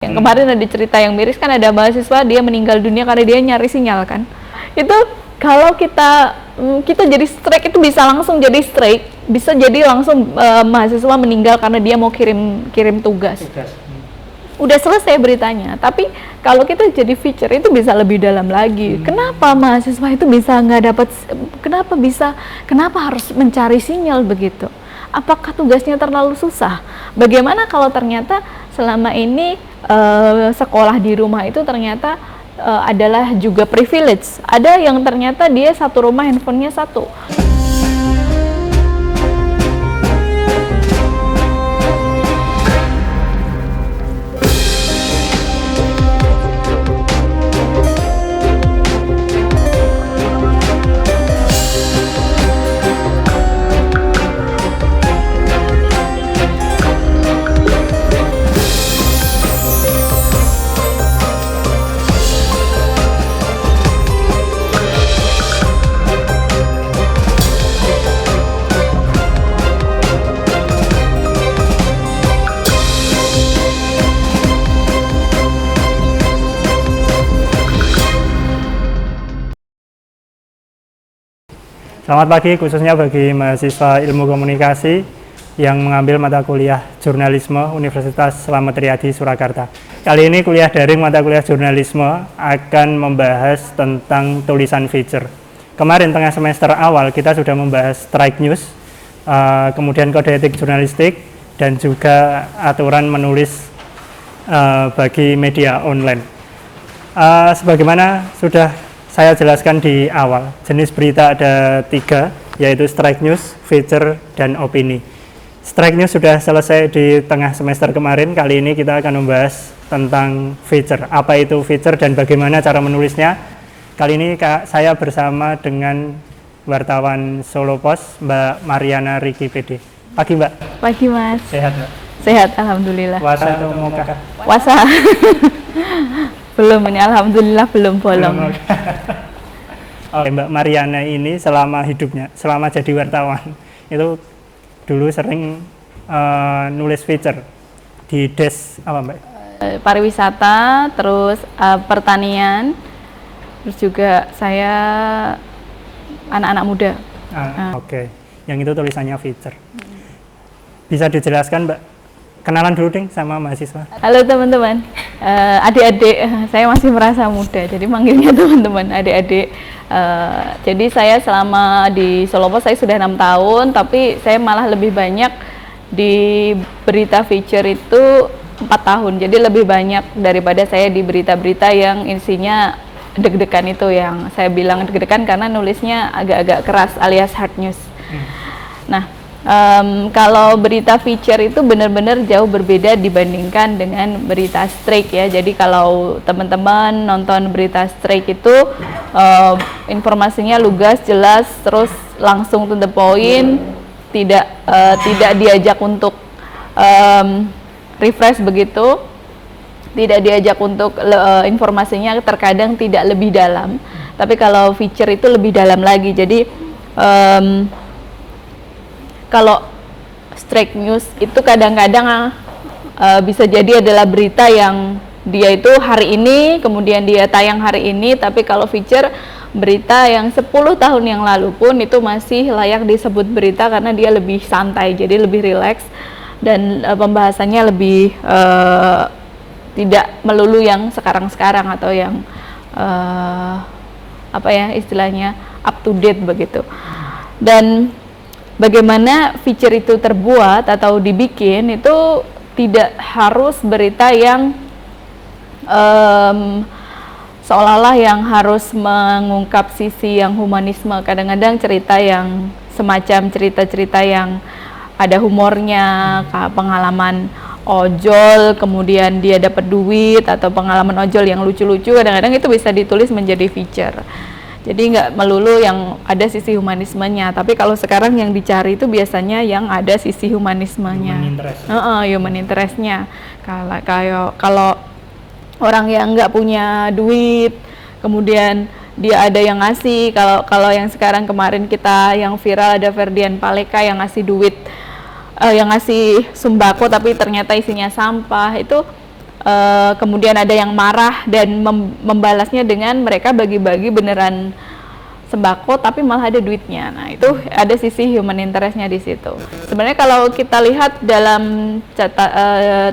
Yang kemarin ada cerita yang miris kan, ada mahasiswa dia meninggal dunia karena dia nyari sinyal kan. Itu kalau kita jadi strike itu bisa langsung jadi strike, bisa jadi langsung mahasiswa meninggal karena dia mau kirim tugas. Udah selesai beritanya. Tapi kalau kita jadi feature itu bisa lebih dalam lagi. Kenapa mahasiswa itu bisa nggak dapat? Kenapa harus mencari sinyal begitu? Apakah tugasnya terlalu susah? Bagaimana kalau ternyata selama ini sekolah di rumah itu ternyata adalah juga privilege? Ada yang ternyata dia satu rumah handphonenya satu. Selamat pagi, khususnya bagi mahasiswa ilmu komunikasi yang mengambil mata kuliah jurnalisme Universitas Slamet Riyadi Surakarta. Kali ini kuliah daring mata kuliah jurnalisme akan membahas tentang tulisan feature. Kemarin tengah semester awal kita sudah membahas strike news, kemudian kode etik jurnalistik, dan juga aturan menulis bagi media online. Sebagaimana sudah saya jelaskan di awal, jenis berita ada 3, yaitu strike news, feature, dan opini. Strike news sudah selesai di tengah semester kemarin. Kali ini kita akan membahas tentang feature. Apa itu feature dan bagaimana cara menulisnya? Kali ini saya bersama dengan wartawan Solo Post, Mbak Mariana Riki PD. Pagi Mbak. Pagi Mas. Sehat Mbak? Sehat, alhamdulillah. Puasa atau muka? Puasa. Belum, ini alhamdulillah belum bolong. Oke, Mbak Mariana ini selama hidupnya, selama jadi wartawan, itu dulu sering nulis feature di desk apa Mbak? Pariwisata, terus pertanian, terus juga saya anak-anak muda. Oke, yang itu tulisannya feature. Bisa dijelaskan Mbak? Kenalan dulu deh sama mahasiswa. Halo teman-teman, adik-adik, saya masih merasa muda, jadi manggilnya teman-teman, adik-adik. Jadi saya selama di Solo Post saya sudah 6 tahun, tapi saya malah lebih banyak di berita feature itu 4 tahun. Jadi lebih banyak daripada saya di berita-berita yang isinya deg-degan itu, yang saya bilang deg-degan karena nulisnya agak-agak keras alias hard news. Nah, kalau berita feature itu benar-benar jauh berbeda dibandingkan dengan berita strike ya. Jadi kalau teman-teman nonton berita strike itu informasinya lugas, jelas, terus langsung to the point, tidak diajak untuk refresh begitu, tidak diajak untuk informasinya terkadang tidak lebih dalam. Tapi kalau feature itu lebih dalam lagi. Jadi kalau strike news itu kadang-kadang bisa jadi adalah berita yang dia itu hari ini, kemudian dia tayang hari ini, tapi kalau feature berita yang 10 tahun yang lalu pun itu masih layak disebut berita karena dia lebih santai, jadi lebih rileks dan pembahasannya lebih tidak melulu yang sekarang-sekarang atau yang apa ya istilahnya up to date begitu. Dan bagaimana feature itu terbuat atau dibikin itu tidak harus berita yang seolah-olah yang harus mengungkap sisi yang humanisme. Kadang-kadang cerita yang semacam cerita-cerita yang ada humornya, pengalaman ojol, kemudian dia dapat duit, atau pengalaman ojol yang lucu-lucu, kadang-kadang itu bisa ditulis menjadi feature. Jadi nggak melulu yang ada sisi humanismenya, tapi kalau sekarang yang dicari itu biasanya yang ada sisi humanismenya, human interestnya. Kalau orang yang nggak punya duit, kemudian dia ada yang ngasih. Kalau yang sekarang kemarin kita yang viral ada Ferdian Paleka yang ngasih duit, yang ngasih sembako tapi ternyata isinya sampah, itu kemudian ada yang marah dan membalasnya dengan mereka bagi-bagi beneran sembako tapi malah ada duitnya. Nah, itu ada sisi human interest-nya di situ. Sebenarnya kalau kita lihat dalam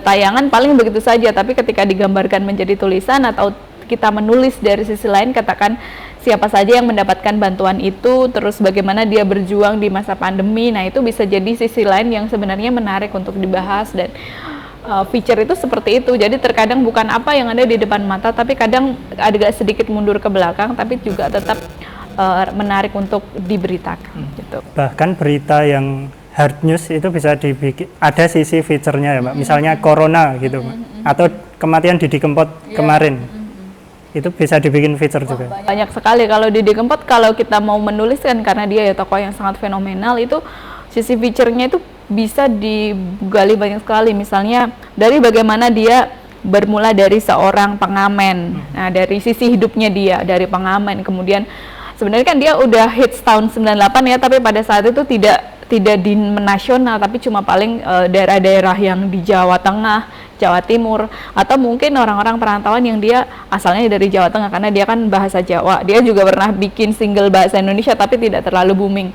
tayangan paling begitu saja, tapi ketika digambarkan menjadi tulisan atau kita menulis dari sisi lain, katakan siapa saja yang mendapatkan bantuan itu, terus bagaimana dia berjuang di masa pandemi. Nah, itu bisa jadi sisi lain yang sebenarnya menarik untuk dibahas, dan feature itu seperti itu. Jadi terkadang bukan apa yang ada di depan mata, tapi kadang agak sedikit mundur ke belakang, tapi juga tetap menarik untuk diberitakan gitu. Bahkan berita yang hard news itu bisa dibikin, ada sisi feature-nya ya Mbak. Misalnya corona gitu Mbak. Atau kematian Didi Kempot kemarin. Itu bisa dibikin feature juga. Banyak sekali kalau Didi Kempot, kalau kita mau menuliskan karena dia ya tokoh yang sangat fenomenal, itu sisi feature-nya itu bisa digali banyak sekali. Misalnya dari bagaimana dia bermula dari seorang pengamen. Nah, dari sisi hidupnya dia dari pengamen, kemudian sebenarnya kan dia udah hits tahun 98 ya, tapi pada saat itu tidak di nasional, tapi cuma paling daerah-daerah yang di Jawa Tengah, Jawa Timur, atau mungkin orang-orang perantauan yang dia asalnya dari Jawa Tengah karena dia kan bahasa Jawa. Dia juga pernah bikin single bahasa Indonesia tapi tidak terlalu booming.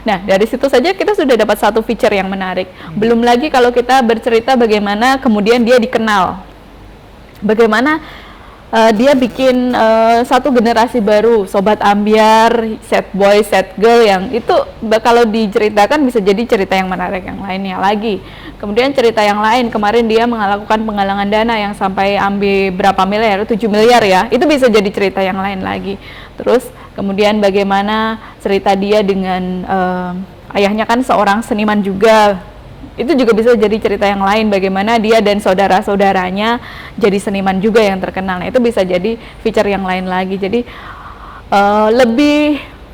Nah, dari situ saja kita sudah dapat satu feature yang menarik. Belum lagi kalau kita bercerita bagaimana kemudian dia dikenal. Bagaimana dia bikin satu generasi baru, Sobat Ambyar, Sad Boy, Sad Girl, yang itu kalau diceritakan bisa jadi cerita yang menarik yang lainnya lagi. Kemudian cerita yang lain, kemarin dia melakukan penggalangan dana yang sampai ambil berapa miliar, 7 miliar ya, itu bisa jadi cerita yang lain lagi. Terus kemudian bagaimana cerita dia dengan ayahnya kan seorang seniman juga, itu juga bisa jadi cerita yang lain, bagaimana dia dan saudara-saudaranya jadi seniman juga yang terkenal. Nah, itu bisa jadi feature yang lain lagi. Jadi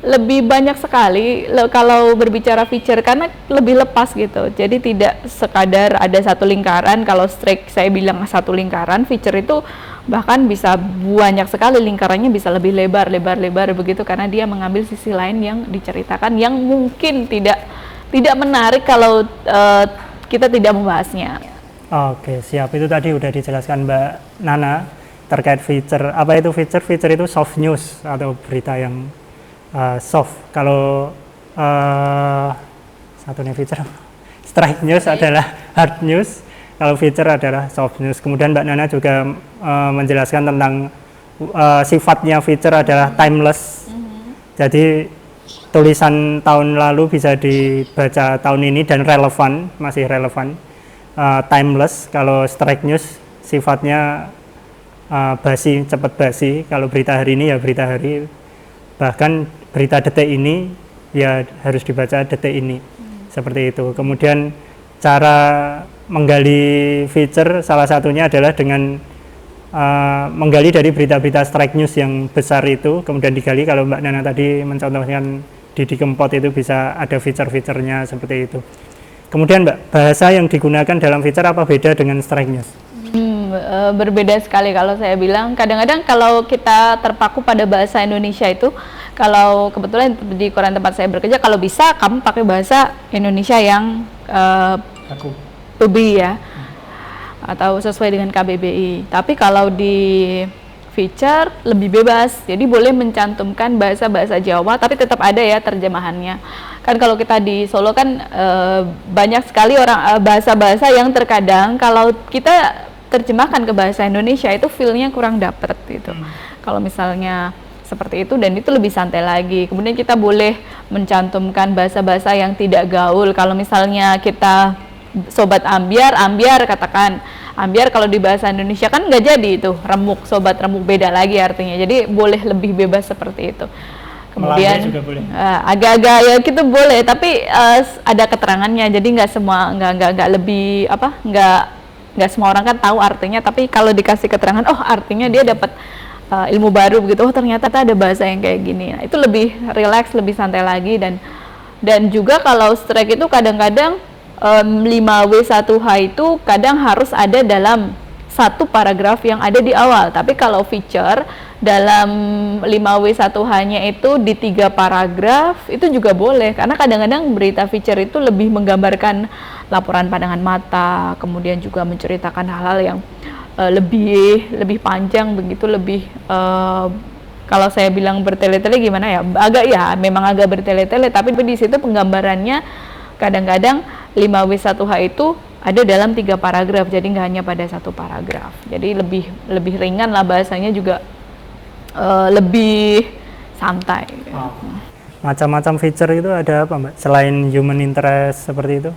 lebih banyak sekali kalau berbicara feature karena lebih lepas gitu. Jadi tidak sekadar ada satu lingkaran. Kalau strike saya bilang satu lingkaran, feature itu bahkan bisa banyak sekali lingkarannya, bisa lebih lebar begitu, karena dia mengambil sisi lain yang diceritakan yang mungkin tidak menarik kalau kita tidak membahasnya. Oke, siap. Itu tadi udah dijelaskan Mbak Nana terkait feature. Apa itu feature? Feature itu soft news atau berita yang soft. Kalau satunya feature, strike news adalah hard news. Kalau feature adalah soft news. Kemudian Mbak Nana juga menjelaskan tentang sifatnya feature adalah timeless. Jadi tulisan tahun lalu bisa dibaca tahun ini dan relevan, masih relevan. Timeless. Kalau strike news sifatnya basi, cepat basi. Kalau berita hari ini ya berita hari. Bahkan berita detik ini ya harus dibaca detik ini. Seperti itu. Kemudian cara menggali feature salah satunya adalah dengan menggali dari berita-berita strike news yang besar itu, kemudian digali. Kalau Mbak Nana tadi mencontohkan Didi Kempot, itu bisa ada feature-featurenya seperti itu. Kemudian Mbak, bahasa yang digunakan dalam feature apa beda dengan strike news? Berbeda sekali. Kalau saya bilang kadang-kadang kalau kita terpaku pada bahasa Indonesia itu, kalau kebetulan di koran tempat saya bekerja, kalau bisa kamu pakai bahasa Indonesia yang PBI ya, atau sesuai dengan KBBI. Tapi kalau di feature lebih bebas, jadi boleh mencantumkan bahasa-bahasa Jawa, tapi tetap ada ya terjemahannya. Kan kalau kita di Solo kan banyak sekali orang bahasa-bahasa yang terkadang kalau kita terjemahkan ke bahasa Indonesia itu feel-nya kurang dapet gitu. Kalau misalnya seperti itu, dan itu lebih santai lagi. Kemudian kita boleh mencantumkan bahasa-bahasa yang tidak gaul. Kalau misalnya kita Sobat Ambyar katakan ambyar, kalau di bahasa Indonesia kan nggak jadi itu remuk, sobat remuk, beda lagi artinya. Jadi boleh lebih bebas seperti itu. Kemudian agak-agak ya gitu boleh, tapi ada keterangannya. Jadi nggak semua nggak lebih nggak semua orang kan tahu artinya. Tapi kalau dikasih keterangan, oh artinya dia dapat ilmu baru begitu. Oh ternyata ada bahasa yang kayak gini. Nah, itu lebih relax, lebih santai lagi. Dan juga kalau strike itu kadang-kadang 5W1H itu kadang harus ada dalam satu paragraf yang ada di awal. Tapi kalau feature dalam 5W1H-nya itu di 3 paragraf itu juga boleh, karena kadang-kadang berita feature itu lebih menggambarkan laporan pandangan mata, kemudian juga menceritakan hal-hal yang lebih panjang begitu, lebih kalau saya bilang bertele-tele gimana ya, agak ya memang agak bertele-tele, tapi di situ penggambarannya kadang-kadang 5W1H itu ada dalam 3 paragraf, jadi nggak hanya pada 1 paragraf, jadi lebih ringan lah bahasanya, juga lebih santai. Macam-macam feature itu ada apa Mbak? Selain human interest seperti itu?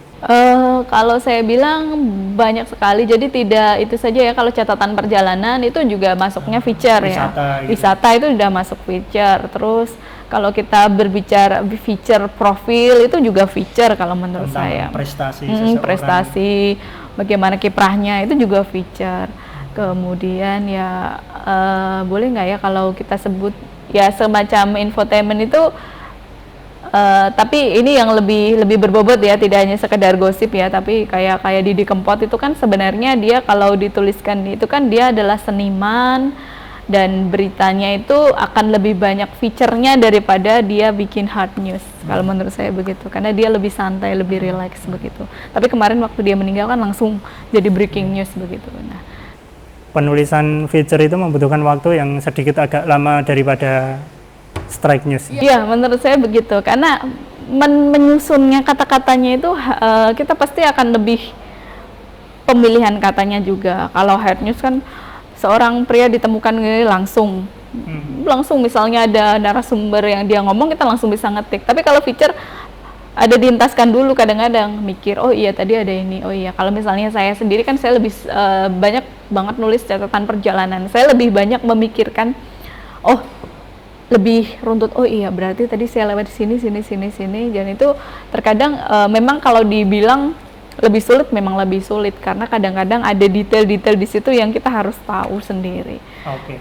Kalau saya bilang banyak sekali, jadi tidak itu saja ya, kalau catatan perjalanan itu juga masuknya feature Wisata, ya. gitu. Wisata itu sudah masuk feature. Terus kalau kita berbicara feature profil itu juga feature kalau menurut Tentang saya. prestasi seseorang. Prestasi, bagaimana kiprahnya itu juga feature. Kemudian ya boleh nggak ya kalau kita sebut ya semacam infotainment itu, tapi ini yang lebih berbobot ya, tidak hanya sekedar gosip ya, tapi kayak Didi Kempot itu kan sebenarnya dia kalau dituliskan itu kan dia adalah seniman, dan beritanya itu akan lebih banyak feature-nya daripada dia bikin hard news. Kalau menurut saya begitu, karena dia lebih santai, lebih relax begitu. Tapi kemarin waktu dia meninggal kan langsung jadi breaking news begitu. Nah, penulisan feature itu membutuhkan waktu yang sedikit agak lama daripada strike news. iya, menurut saya begitu, karena menyusunnya kata-katanya itu kita pasti akan lebih pemilihan katanya juga. Kalau hard news kan seorang pria ditemukan langsung misalnya ada narasumber yang dia ngomong, kita langsung bisa ngetik. Tapi kalau feature ada dientaskan dulu, kadang-kadang mikir, oh iya tadi ada ini, oh iya. Kalau misalnya saya sendiri kan saya lebih banyak banget nulis catatan perjalanan, saya lebih banyak memikirkan, oh lebih runtut, oh iya berarti tadi saya lewat sini, dan itu terkadang memang kalau dibilang lebih sulit, memang lebih sulit, karena kadang-kadang ada detail-detail di situ yang kita harus tahu sendiri. Oke.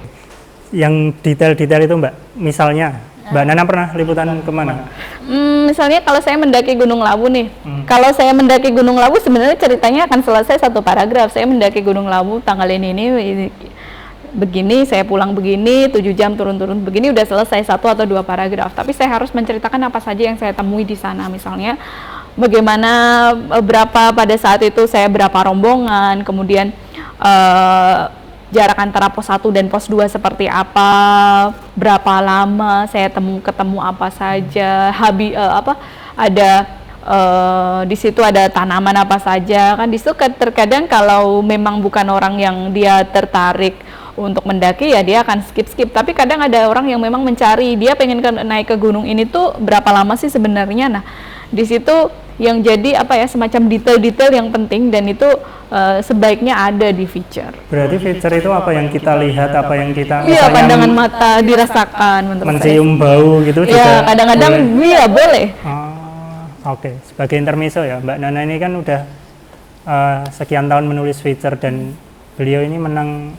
Yang detail-detail itu Mbak, misalnya Mbak Nana pernah liputan kemana? Misalnya kalau saya mendaki Gunung Lawu nih, kalau saya mendaki Gunung Lawu sebenarnya ceritanya akan selesai 1 paragraf. Saya mendaki Gunung Lawu tanggal ini begini, saya pulang begini, 7 jam turun-turun begini, udah selesai 1 atau 2 paragraf. Tapi saya harus menceritakan apa saja yang saya temui di sana, misalnya bagaimana berapa pada saat itu saya berapa rombongan, kemudian jarak antara pos 1 dan pos 2 seperti apa, berapa lama saya ketemu apa saja, ada di situ ada tanaman apa saja, kan di situ terkadang kalau memang bukan orang yang dia tertarik untuk mendaki ya dia akan skip, tapi kadang ada orang yang memang mencari, dia pengen naik ke gunung ini tuh berapa lama sih sebenarnya. Nah di situ yang jadi semacam detail-detail yang penting, dan itu sebaiknya ada di feature. Berarti feature itu apa yang kita lihat, apa yang kita pandangan mata dirasakan, mencium bau gitu juga. Iya, kadang-kadang iya boleh. Oke. Sebagai intermezzo ya, Mbak Nana ini kan udah sekian tahun menulis feature, dan beliau ini menang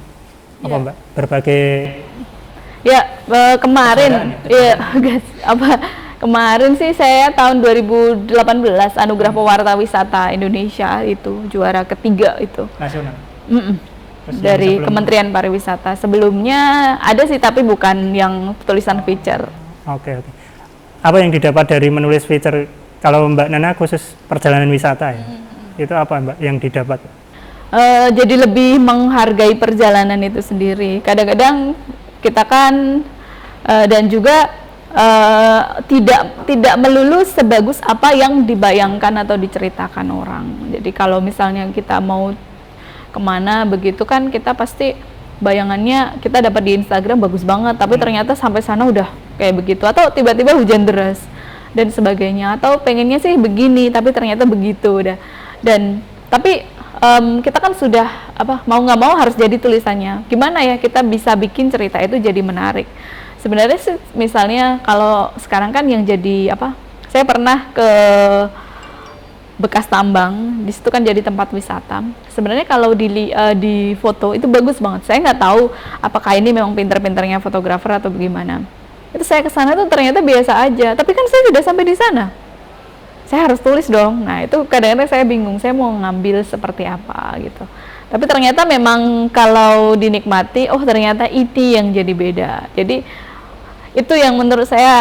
Mbak, berbagai kemarin kemarin sih saya tahun 2018 Anugerah Pewarta Wisata Indonesia itu juara ketiga itu nasional. Dari Kementerian Pariwisata. Sebelumnya ada sih, tapi bukan yang tulisan feature. Oke. Apa yang didapat dari menulis feature? Kalau Mbak Nana khusus perjalanan wisata ya, itu apa Mbak yang didapat? Jadi lebih menghargai perjalanan itu sendiri. Kadang-kadang kita kan dan juga tidak melulu sebagus apa yang dibayangkan atau diceritakan orang. Jadi kalau misalnya kita mau kemana begitu kan, kita pasti bayangannya kita dapat di Instagram bagus banget, tapi ternyata sampai sana udah kayak begitu, atau tiba-tiba hujan deras dan sebagainya, atau pengennya sih begini tapi ternyata begitu udah. Dan tapi kita kan sudah mau nggak mau harus jadi tulisannya. Gimana ya kita bisa bikin cerita itu jadi menarik? Sebenarnya sih, misalnya kalau sekarang kan yang jadi saya pernah ke bekas tambang, di situ kan jadi tempat wisata. Sebenarnya kalau di foto itu bagus banget. Saya nggak tahu apakah ini memang pinter-pinternya fotografer atau bagaimana. Itu saya ke sana tuh ternyata biasa aja. Tapi kan saya sudah sampai di sana, saya harus tulis dong. Nah itu kadang-kadang saya bingung, saya mau ngambil seperti apa gitu. Tapi ternyata memang kalau dinikmati, oh ternyata itu yang jadi beda. Jadi itu yang menurut saya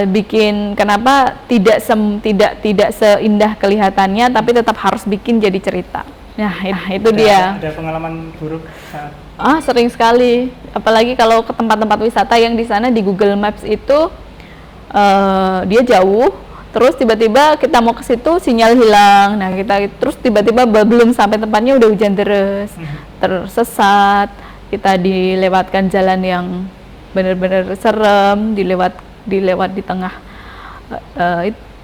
bikin kenapa tidak seindah kelihatannya, tapi tetap harus bikin jadi cerita. Nah, itu dia. Ada pengalaman buruk saat Sering sekali. Apalagi kalau ke tempat-tempat wisata yang di sana di Google Maps itu dia jauh, terus tiba-tiba kita mau ke situ sinyal hilang. Nah, kita terus tiba-tiba belum sampai tempatnya udah hujan deras, tersesat. Kita dilewatkan jalan yang benar-benar serem, dilewat di tengah.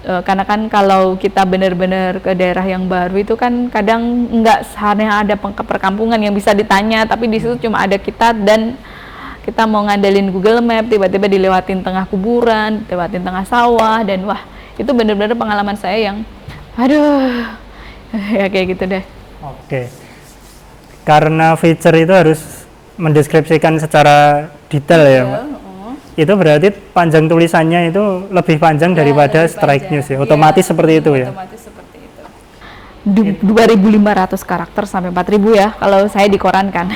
Karena kan kalau kita benar-benar ke daerah yang baru itu kan kadang nggak hanya ada perkampungan yang bisa ditanya, tapi di situ cuma ada kita dan kita mau ngandelin Google Map, tiba-tiba dilewatin tengah kuburan, dilewatin tengah sawah, dan wah itu benar-benar pengalaman saya yang aduh ya kayak gitu deh. Oke. Karena feature itu harus mendeskripsikan secara detail ya, Mbak. Itu berarti panjang tulisannya itu lebih panjang daripada strike news ya. Otomatis seperti itu ya. Otomatis seperti itu. 2.500 karakter sampai 4.000 ya kalau saya di koran kan.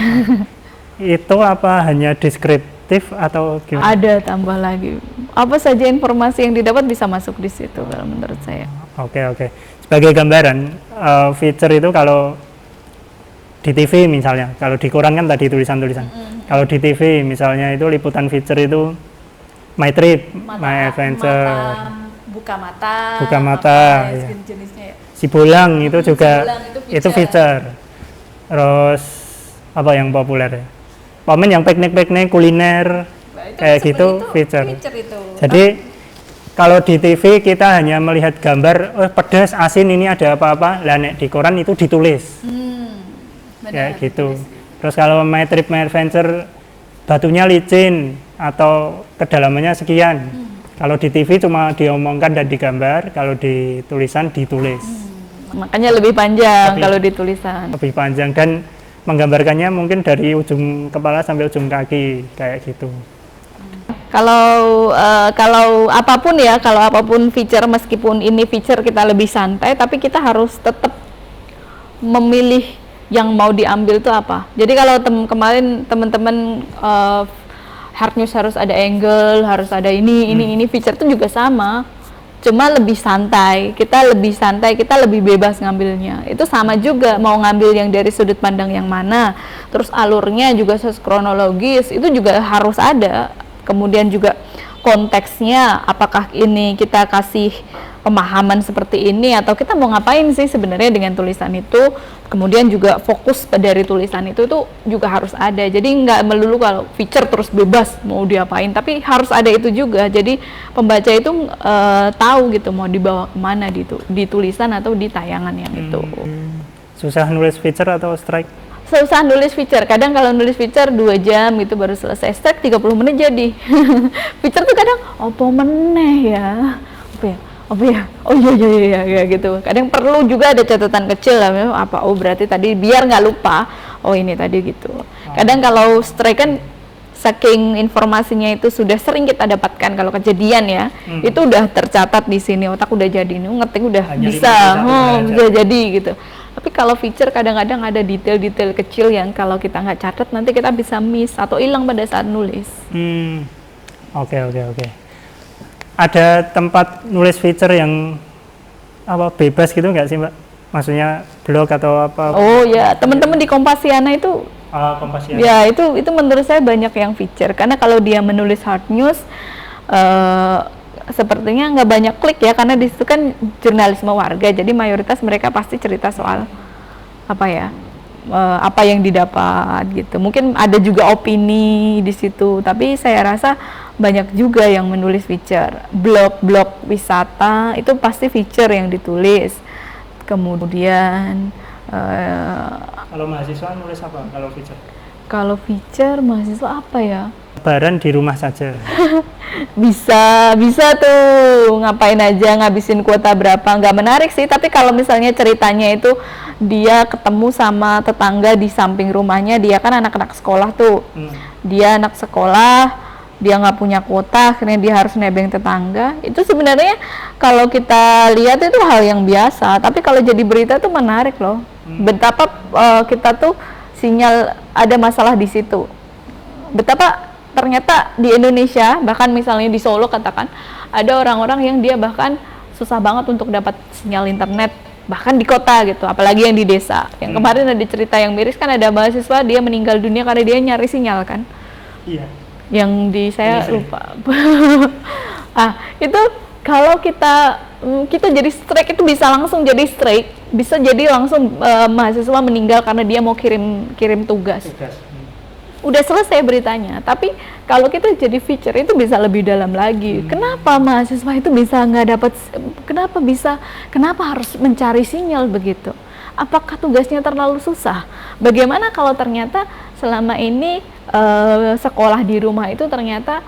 Itu apa hanya deskriptif atau gimana? Ada tambah lagi. Apa saja informasi yang didapat bisa masuk di situ kalau menurut saya. Oke. Sebagai gambaran, feature itu kalau di TV misalnya, kalau di koran kan tadi tulisan-tulisan. Kalau di TV misalnya itu liputan feature itu My Trip, My Adventure, buka mata, ya. jenisnya ya. Si Bolang itu juga Bolang itu feature. Terus apa yang populer ya? Momen yang piknik-piknik kuliner kayak gitu feature. Jadi kalau di TV kita hanya melihat gambar, pedas, asin, ini ada apa-apa. Lah nek di koran itu ditulis. Ya gitu. Terus kalau My Trip, My Adventure, batunya licin atau kedalamannya sekian. Kalau di TV cuma diomongkan dan digambar, kalau di tulisan ditulis. Makanya lebih panjang kalau di tulisan. Lebih panjang dan menggambarkannya mungkin dari ujung kepala sampai ujung kaki kayak gitu. Kalau apapun feature, meskipun ini feature kita lebih santai, tapi kita harus tetap memilih yang mau diambil itu apa. Jadi kalau kemarin teman-teman hard news harus ada angle, harus ada ini feature itu juga sama. Cuma lebih santai, kita lebih bebas ngambilnya. Itu sama juga, mau ngambil yang dari sudut pandang yang mana, terus alurnya juga kronologis, itu juga harus ada. Kemudian juga konteksnya, apakah ini kita kasih pemahaman seperti ini atau kita mau ngapain sih sebenarnya dengan tulisan itu. Kemudian juga fokus dari tulisan itu tuh juga harus ada. Jadi nggak melulu kalau feature terus bebas mau diapain, tapi harus ada itu juga. Jadi pembaca itu tahu gitu mau dibawa kemana di tulisan atau di tayangan yang itu. Susah nulis feature atau strike? Susah nulis feature. Kadang kalau nulis feature 2 jam itu baru selesai. Strike 30 menit jadi. Feature tuh kadang apa meneh ya? Oh iya gitu. Kadang perlu juga ada catatan kecil lah, apa berarti tadi biar nggak lupa. Oh ini tadi gitu. Kadang kalau strike kan saking informasinya itu sudah sering kita dapatkan, kalau kejadian ya, itu udah tercatat di sini, otak udah jadi ngetik udah hanya bisa, udah jadi gitu. Tapi kalau feature kadang-kadang ada detail-detail kecil yang kalau kita nggak catat nanti kita bisa miss atau hilang pada saat nulis. Oke. Ada tempat nulis feature yang bebas gitu nggak sih, Mbak? Maksudnya blog atau apa? Oh ya, teman-teman di Kompasiana itu. Kompasiana. Ya itu menurut saya banyak yang feature, karena kalau dia menulis hard news sepertinya nggak banyak klik ya, karena di situ kan jurnalisme warga, jadi mayoritas mereka pasti cerita soal apa yang didapat gitu. Mungkin ada juga opini di situ, tapi saya rasa banyak juga yang menulis feature. Blog wisata itu pasti feature yang ditulis. Kemudian kalau mahasiswa nulis apa kalau feature? Kalau feature mahasiswa apa ya? Lebaran di rumah saja. bisa tuh, ngapain aja, ngabisin kuota berapa, nggak menarik sih. Tapi kalau misalnya ceritanya itu dia ketemu sama tetangga di samping rumahnya, dia kan anak-anak sekolah tuh, dia anak sekolah, dia nggak punya kuota, akhirnya dia harus nebeng tetangga. Itu sebenarnya kalau kita lihat itu hal yang biasa, tapi kalau jadi berita tuh menarik loh. Betapa kita tuh sinyal ada masalah di situ. Betapa ternyata di Indonesia, bahkan misalnya di Solo katakan, ada orang-orang yang dia bahkan susah banget untuk dapat sinyal internet bahkan di kota gitu, apalagi yang di desa. Yang kemarin ada cerita yang miris kan, ada mahasiswa dia meninggal dunia karena dia nyari sinyal kan. Iya. Yang di saya Ini lupa. Itu kalau kita jadi strike itu bisa langsung jadi strike, bisa jadi langsung mahasiswa meninggal karena dia mau kirim tugas. Udah selesai beritanya. Tapi kalau kita jadi feature itu bisa lebih dalam lagi. Kenapa mahasiswa itu bisa nggak dapat? Kenapa harus mencari sinyal begitu? Apakah tugasnya terlalu susah? Bagaimana kalau ternyata selama ini sekolah di rumah itu ternyata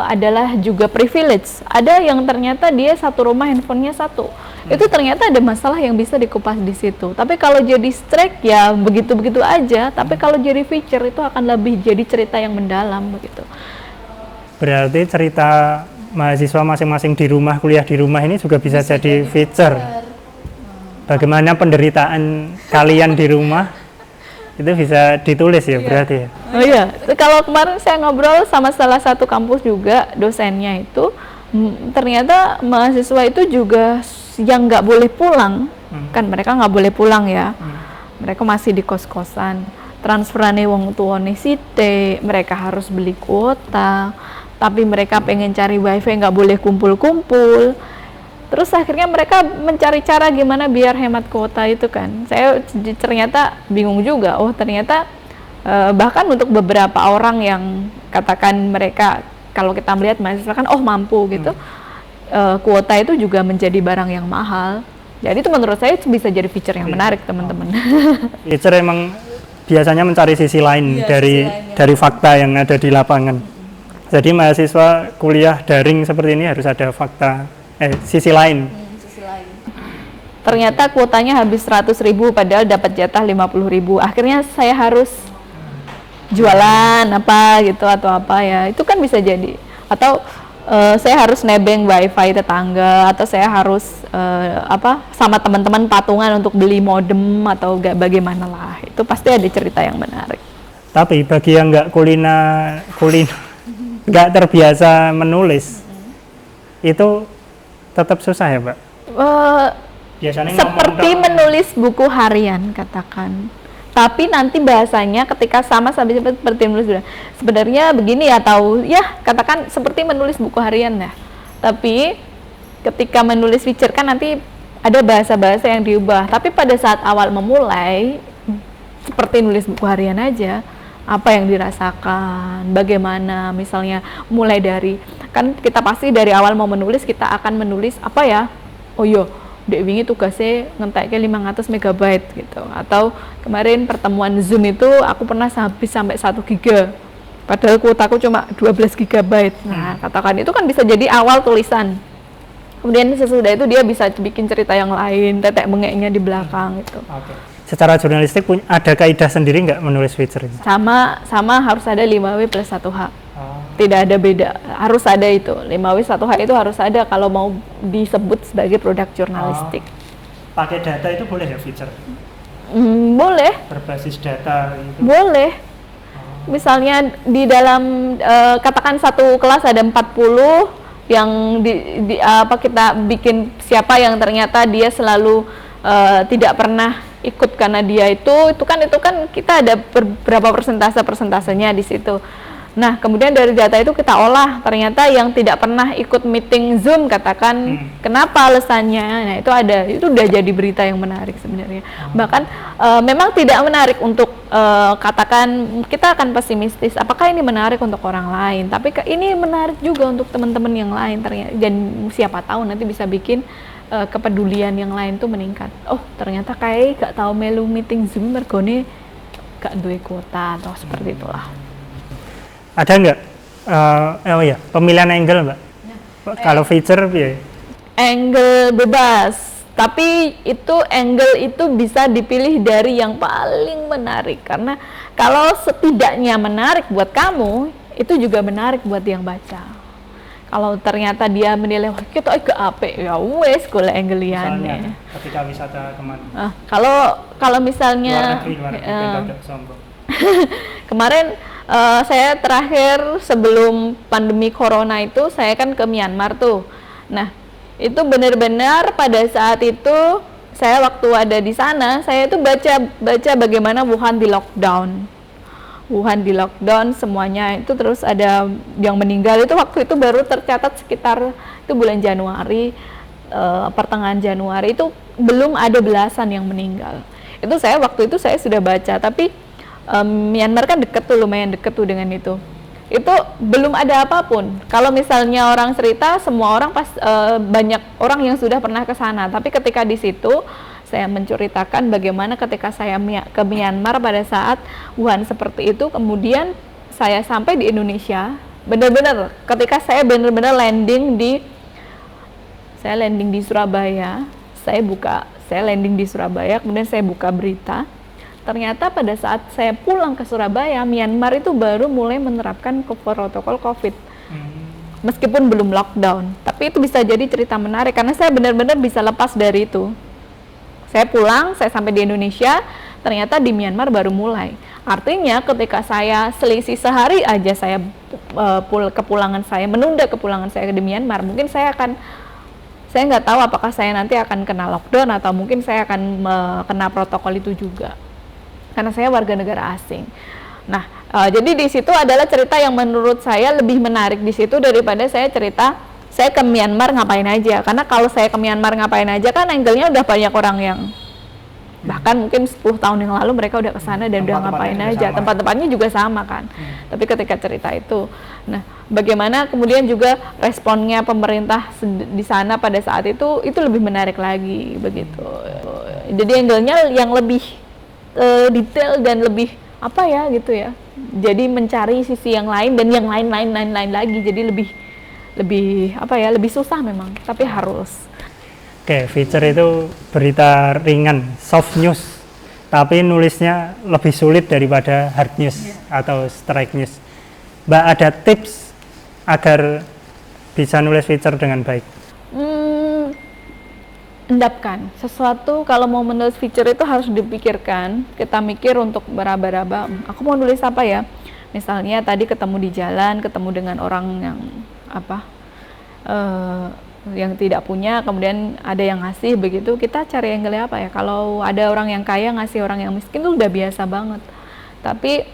adalah juga privilege. Ada yang ternyata dia satu rumah handphonenya satu. Itu ternyata ada masalah yang bisa dikupas di situ. Tapi kalau jadi strike ya begitu-begitu aja. Tapi kalau jadi feature itu akan lebih jadi cerita yang mendalam begitu. Berarti cerita mahasiswa masing-masing di rumah, kuliah di rumah ini juga bisa jadi feature. Bagaimana penderitaan kalian di rumah itu bisa ditulis ya, berarti ya. Oh iya, kalau kemarin saya ngobrol sama salah satu kampus juga, dosennya itu ternyata mahasiswa itu juga yang nggak boleh pulang, kan mereka nggak boleh pulang ya, mereka masih di kos-kosan, transferane wong tuane sithik, mereka harus beli kuota, tapi mereka pengen cari wifi nggak boleh kumpul-kumpul. Terus akhirnya mereka mencari cara gimana biar hemat kuota itu kan. Saya ternyata bingung juga. Oh ternyata bahkan untuk beberapa orang yang katakan mereka, kalau kita melihat mahasiswa kan mampu gitu, kuota itu juga menjadi barang yang mahal. Jadi itu menurut saya bisa jadi feature yang menarik teman-teman. Feature emang biasanya mencari sisi lain dari fakta yang ada di lapangan. Jadi mahasiswa kuliah daring seperti ini harus ada sisi lain. Ternyata kuotanya habis 100.000 padahal dapat jatah 50.000. Akhirnya saya harus jualan apa gitu atau apa ya. Itu kan bisa jadi. Atau saya harus nebeng wifi tetangga, atau saya harus sama teman-teman patungan untuk beli modem atau bagaimana lah. Itu pasti ada cerita yang menarik. Tapi bagi yang nggak nggak terbiasa menulis, itu tetap susah ya, Pak? Biasanya seperti menulis buku harian katakan. Tapi nanti bahasanya ketika seperti menulis sebenarnya begini atau ya katakan seperti menulis buku harian ya. Tapi ketika menulis feature kan nanti ada bahasa-bahasa yang diubah. Tapi pada saat awal memulai seperti nulis buku harian aja. Apa yang dirasakan, bagaimana misalnya mulai dari, kan kita pasti dari awal mau menulis kita akan menulis apa ya, oh iya dek wingi tugasnya ngenteknya 500 MB gitu, atau kemarin pertemuan Zoom itu aku pernah habis sampai 1 GB padahal kuotaku cuma 12 GB. Nah katakan itu kan bisa jadi awal tulisan, kemudian sesudah itu dia bisa bikin cerita yang lain, tetek bengeknya di belakang gitu. Secara jurnalistik ada kaidah sendiri nggak menulis feature ini? Sama harus ada 5W plus 1H. Tidak ada beda, harus ada itu. 5W 1H itu harus ada kalau mau disebut sebagai produk jurnalistik. Pakai data itu boleh ya feature? Boleh. Berbasis data gitu? Boleh. Misalnya di dalam katakan satu kelas ada 40 yang kita bikin siapa yang ternyata dia selalu tidak pernah ikut karena dia itu kan kita ada beberapa persentasenya di situ. Nah kemudian dari data itu kita olah, ternyata yang tidak pernah ikut meeting Zoom katakan kenapa alasannya. Nah itu udah jadi berita yang menarik sebenarnya. Bahkan memang tidak menarik untuk katakan kita akan pesimistis apakah ini menarik untuk orang lain, tapi ini menarik juga untuk teman-teman yang lain ternyata, dan siapa tahu nanti bisa bikin kepedulian yang lain tuh meningkat. Oh ternyata kayak gak tahu melu meeting Zoom mergone gak duwe kuota atau seperti itulah. Ada nggak pemilihan angle, Mbak? Kalau feature ya? Angle bebas, tapi itu angle itu bisa dipilih dari yang paling menarik, karena kalau setidaknya menarik buat kamu itu juga menarik buat yang baca. Kalau ternyata dia menilai kita agak apik ya wes golek angle-ane. Ketika wisata kemana? Kalau misalnya luar negeri kemarin saya terakhir sebelum pandemi corona itu saya kan ke Myanmar tuh. Nah, itu benar-benar pada saat itu saya waktu ada di sana, saya itu baca bagaimana Wuhan di lockdown semuanya itu, terus ada yang meninggal itu waktu itu baru tercatat sekitar itu bulan Januari, pertengahan Januari itu belum ada belasan yang meninggal. Itu saya waktu itu saya sudah baca, tapi Myanmar kan lumayan deket tuh dengan itu belum ada apapun. Kalau misalnya orang cerita, semua orang banyak orang yang sudah pernah ke sana, tapi ketika di situ saya menceritakan bagaimana ketika saya ke Myanmar pada saat Wuhan seperti itu, kemudian saya sampai di Indonesia, benar-benar ketika saya benar-benar landing di Surabaya, saya landing di Surabaya, kemudian saya buka berita, ternyata pada saat saya pulang ke Surabaya, Myanmar itu baru mulai menerapkan protokol COVID. Meskipun belum lockdown, tapi itu bisa jadi cerita menarik karena saya benar-benar bisa lepas dari itu. Saya pulang, saya sampai di Indonesia, ternyata di Myanmar baru mulai. Artinya ketika saya selisih sehari aja saya menunda kepulangan saya di Myanmar, mungkin saya nggak tahu apakah saya nanti akan kena lockdown atau mungkin saya akan kena protokol itu juga. Karena saya warga negara asing. Nah, jadi di situ adalah cerita yang menurut saya lebih menarik di situ daripada saya cerita saya ke Myanmar ngapain aja. Karena kalau saya ke Myanmar ngapain aja kan angle-nya udah banyak orang yang bahkan mungkin 10 tahun yang lalu mereka udah kesana dan udah ngapain aja. Tempat-tempatnya juga sama kan. Tapi ketika cerita itu, nah bagaimana kemudian juga responnya pemerintah di sana pada saat itu lebih menarik lagi begitu. Jadi angle-nya yang lebih detail dan lebih apa ya gitu ya. Jadi mencari sisi yang lain dan yang lain lagi. Jadi lebih susah memang, tapi harus. Oke, feature itu berita ringan, soft news, tapi nulisnya lebih sulit daripada hard news atau strike news. Mbak, ada tips agar bisa nulis feature dengan baik? Endapkan sesuatu. Kalau mau menulis feature itu harus dipikirkan. Kita mikir untuk beraba-raba, aku mau nulis apa ya, misalnya tadi ketemu di jalan, ketemu dengan orang yang yang tidak punya, kemudian ada yang ngasih begitu, kita cari angle apa ya. Kalau ada orang yang kaya ngasih orang yang miskin itu udah biasa banget, tapi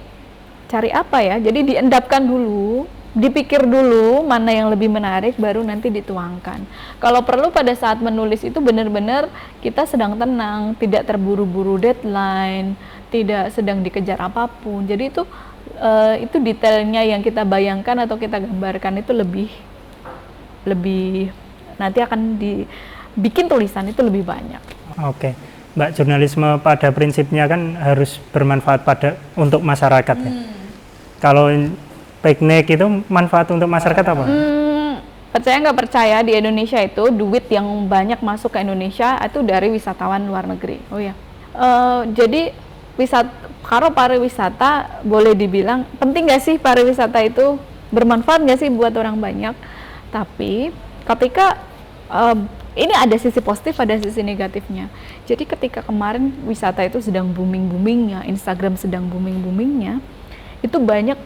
cari apa ya, jadi diendapkan dulu, dipikir dulu mana yang lebih menarik, baru nanti dituangkan. Kalau perlu pada saat menulis itu benar-benar kita sedang tenang, tidak terburu-buru deadline, tidak sedang dikejar apapun. Jadi itu detailnya yang kita bayangkan atau kita gambarkan itu lebih nanti akan dibikin tulisan itu lebih banyak. Oke, Mbak, jurnalisme pada prinsipnya kan harus bermanfaat untuk masyarakat ya. Kalau piknik itu manfaat untuk masyarakat apa? Percaya nggak percaya, di Indonesia itu duit yang banyak masuk ke Indonesia itu dari wisatawan luar negeri. Oh ya, jadi kalau pariwisata boleh dibilang penting nggak sih pariwisata itu, bermanfaat nggak sih buat orang banyak? Tapi ketika ini ada sisi positif, ada sisi negatifnya. Jadi ketika kemarin wisata itu sedang booming-boomingnya, Instagram sedang booming-boomingnya, itu banyak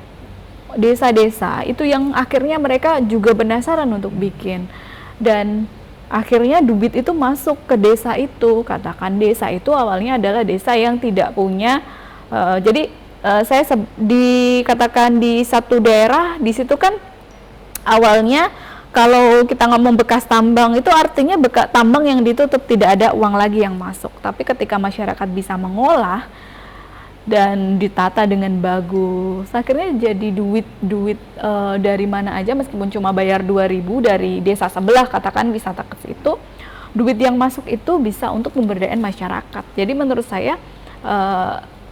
desa-desa itu yang akhirnya mereka juga penasaran untuk bikin, dan akhirnya duit itu masuk ke desa itu. Katakan desa itu awalnya adalah desa yang tidak punya, saya dikatakan di satu daerah di situ kan awalnya kalau kita ngomong bekas tambang itu artinya bekas tambang yang ditutup, tidak ada uang lagi yang masuk. Tapi ketika masyarakat bisa mengolah dan ditata dengan bagus, akhirnya jadi duit dari mana aja, meskipun cuma bayar 2.000 dari desa sebelah, katakan wisata ke situ, duit yang masuk itu bisa untuk pemberdayaan masyarakat. Jadi menurut saya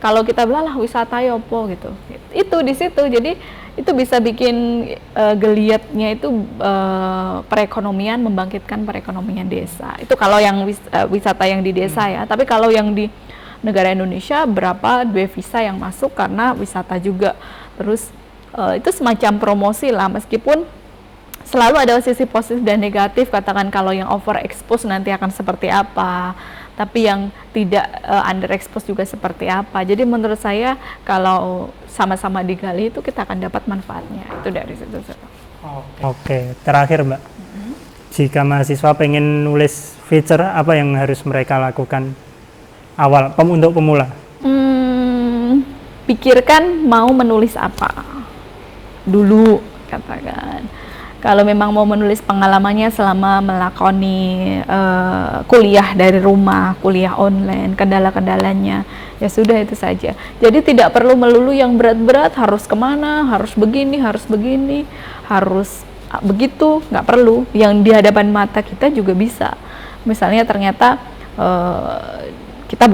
kalau kita bilang lah wisata yopo gitu, itu di situ. Jadi itu bisa bikin geliatnya itu perekonomian, membangkitkan perekonomian desa. Itu kalau yang wisata yang di desa ya. Tapi kalau yang di negara Indonesia berapa devisa yang masuk karena wisata juga. Terus itu semacam promosi lah, meskipun selalu ada sisi positif dan negatif. Katakan kalau yang overexpose nanti akan seperti apa, tapi yang tidak underexpose juga seperti apa. Jadi menurut saya kalau sama-sama digali itu kita akan dapat manfaatnya itu dari situ. Oke, terakhir Mbak, jika mahasiswa pengen nulis feature apa yang harus mereka lakukan awal untuk pemula? Pikirkan mau menulis apa dulu, katakan. Kalau memang mau menulis pengalamannya selama melakoni kuliah dari rumah, kuliah online, kendala-kendalanya, ya sudah itu saja. Jadi tidak perlu melulu yang berat-berat, harus kemana, harus begini, harus begitu, nggak perlu. Yang di hadapan mata kita juga bisa. Misalnya ternyata kita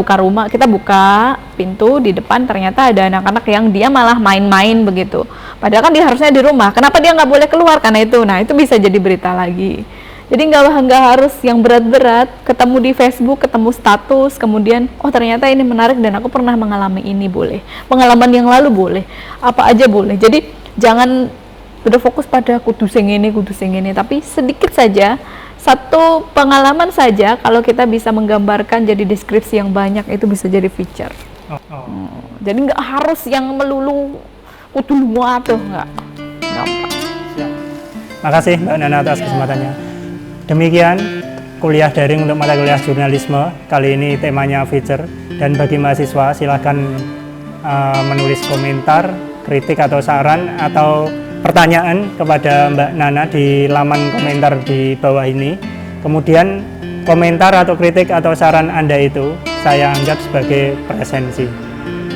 buka pintu di depan, ternyata ada anak-anak yang dia malah main-main begitu. Padahal kan dia harusnya di rumah. Kenapa dia nggak boleh keluar karena itu? Nah, itu bisa jadi berita lagi. Jadi nggak harus yang berat-berat. Ketemu di Facebook, ketemu status, kemudian oh ternyata ini menarik dan aku pernah mengalami ini, boleh. Pengalaman yang lalu boleh. Apa aja boleh. Jadi jangan berfokus pada kudu sing ini, tapi sedikit saja. Satu pengalaman saja, kalau kita bisa menggambarkan jadi deskripsi yang banyak, itu bisa jadi feature. Jadi nggak harus yang melulu kudu semua tuh, nggak. Makasih Mbak Nana atas kesempatannya. Demikian kuliah daring untuk mata kuliah jurnalisme. Kali ini temanya feature. Dan bagi mahasiswa silahkan menulis komentar, kritik atau saran atau pertanyaan kepada Mbak Nana di laman komentar di bawah ini. Kemudian komentar atau kritik atau saran Anda itu saya anggap sebagai presensi.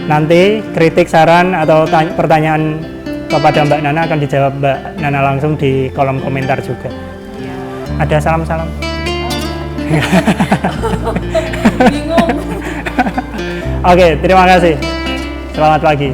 Nanti kritik, saran atau pertanyaan kepada Mbak Nana akan dijawab Mbak Nana langsung di kolom komentar juga. Ada salam-salam? Bingung. Oke, terima kasih. Selamat pagi.